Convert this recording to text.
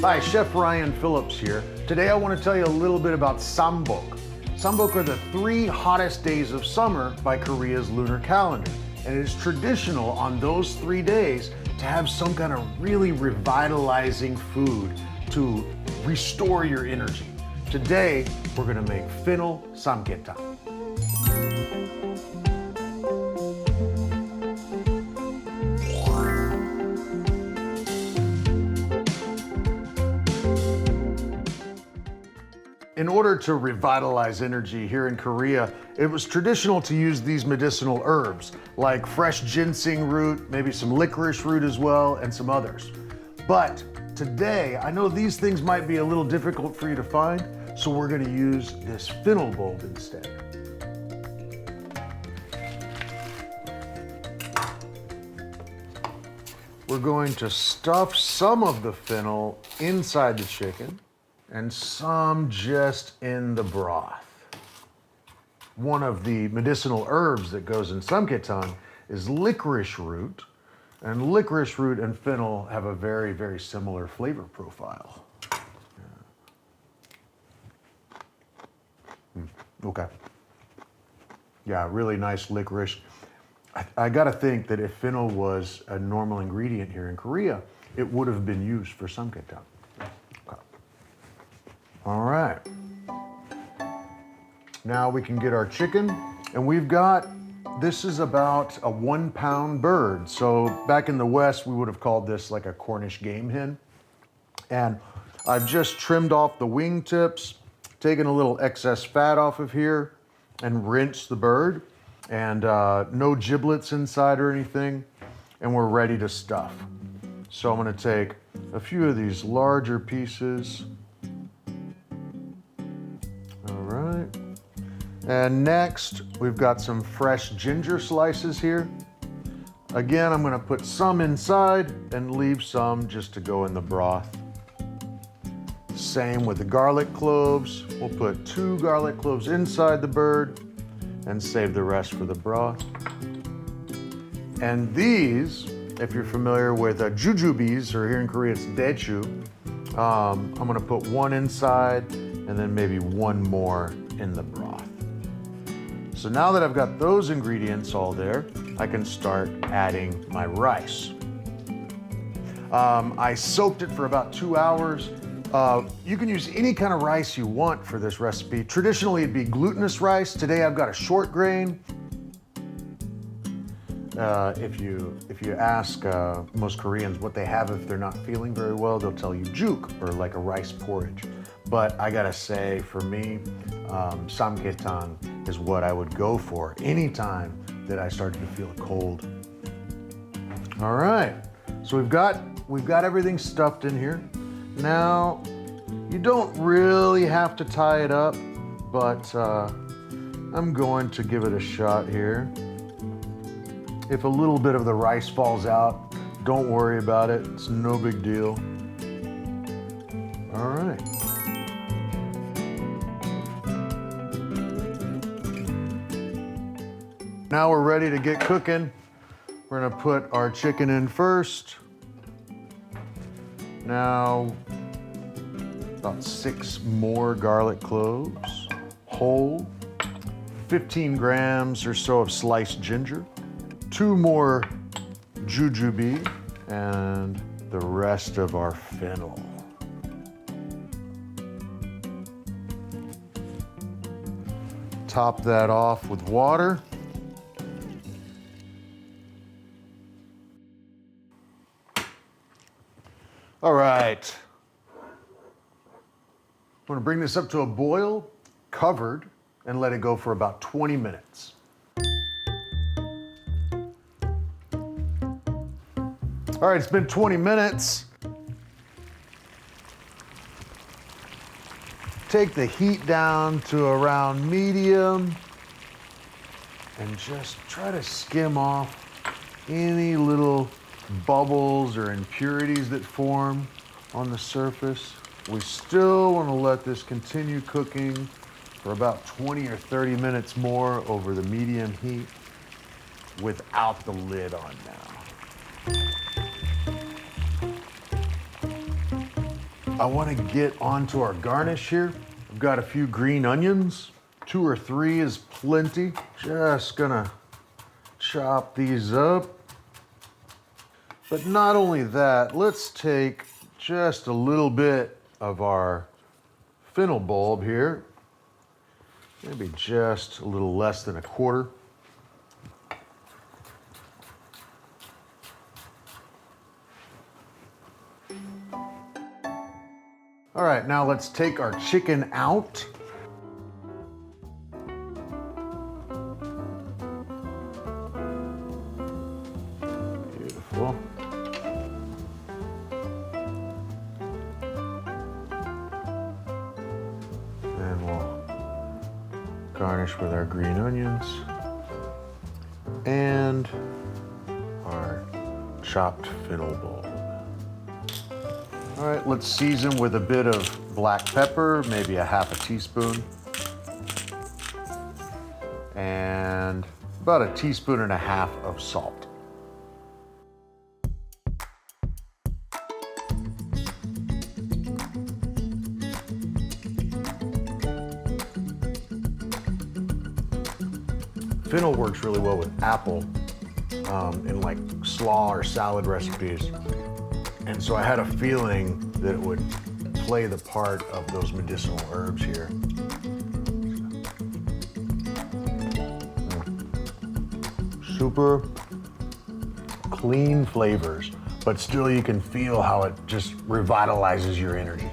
Hi, Chef Ryan Phillips here. Today I want to tell you a little bit about Chobok. Chobok are the 3 hottest days of summer by Korea's lunar calendar. And it is traditional on those 3 days to have some kind of really revitalizing food to restore your energy. Today, we're going to make Fennel Samgyetang. In order to revitalize energy here in Korea, it was traditional to use these medicinal herbs, like fresh ginseng root, maybe some licorice root as well, and some others. But today, I know these things might be a little difficult for you to find, so we're gonna use this fennel bulb instead. We're going to stuff some of the fennel inside the chicken, and some just in the broth. One of the medicinal herbs that goes in samgyetang is licorice root, and licorice root and fennel have a very, very similar flavor profile. Okay. Yeah, really nice licorice. I gotta think that if fennel was a normal ingredient here in Korea, it would have been used for samgyetang. All right, now we can get our chicken, and we've got, this is about a 1-pound bird. So back in the West, we would have called this like a Cornish game hen. And I've just trimmed off the wing tips, taken a little excess fat off of here, and rinsed the bird, and no giblets inside or anything, and we're ready to stuff. So I'm gonna take a few of these larger pieces. And next, we've got some fresh ginger slices here. Again, I'm gonna put some inside and leave some just to go in the broth. Same with the garlic cloves. We'll put 2 garlic cloves inside the bird and save the rest for the broth. And these, if you're familiar with Jujubes, or here in Korea it's daechu, I'm gonna put 1 inside and then maybe 1 more in the broth. So now that I've got those ingredients all there, I can start adding my rice. I soaked it for about 2 hours. You can use any kind of rice you want for this recipe. Traditionally, it'd be glutinous rice. Today, I've got a short grain. If you ask most Koreans what they have if they're not feeling very well, they'll tell you juk, or like a rice porridge. But I gotta say, for me, samgyetang is what I would go for anytime that I started to feel a cold. All right, so we've got everything stuffed in here. Now, you don't really have to tie it up, but I'm going to give it a shot here. If a little bit of the rice falls out, don't worry about it. It's no big deal. All right. Now we're ready to get cooking. We're gonna put our chicken in first. Now, about 6 more garlic cloves, whole, 15 grams or so of sliced ginger, 2 more jujube, and the rest of our fennel. Top that off with water. All right, I'm gonna bring this up to a boil, covered, and let it go for about 20 minutes. All right, it's been 20 minutes. Take the heat down to around medium and just try to skim off any little bubbles or impurities that form on the surface. We still want to let this continue cooking for about 20 or 30 minutes more over the medium heat without the lid on now. I want to get onto our garnish here. I've got a few green onions. 2 or 3 is plenty. Just gonna chop these up. But not only that, let's take just a little bit of our fennel bulb here. Maybe just a little less than a quarter. All right, now let's take our chicken out. Beautiful. And we'll garnish with our green onions and our chopped fennel bulb. All right, let's season with a bit of black pepper, maybe a half a teaspoon, and about a teaspoon and a half of salt. Fennel works really well with apple in like slaw or salad recipes. And so I had a feeling that it would play the part of those medicinal herbs here. Super clean flavors, but still you can feel how it just revitalizes your energy.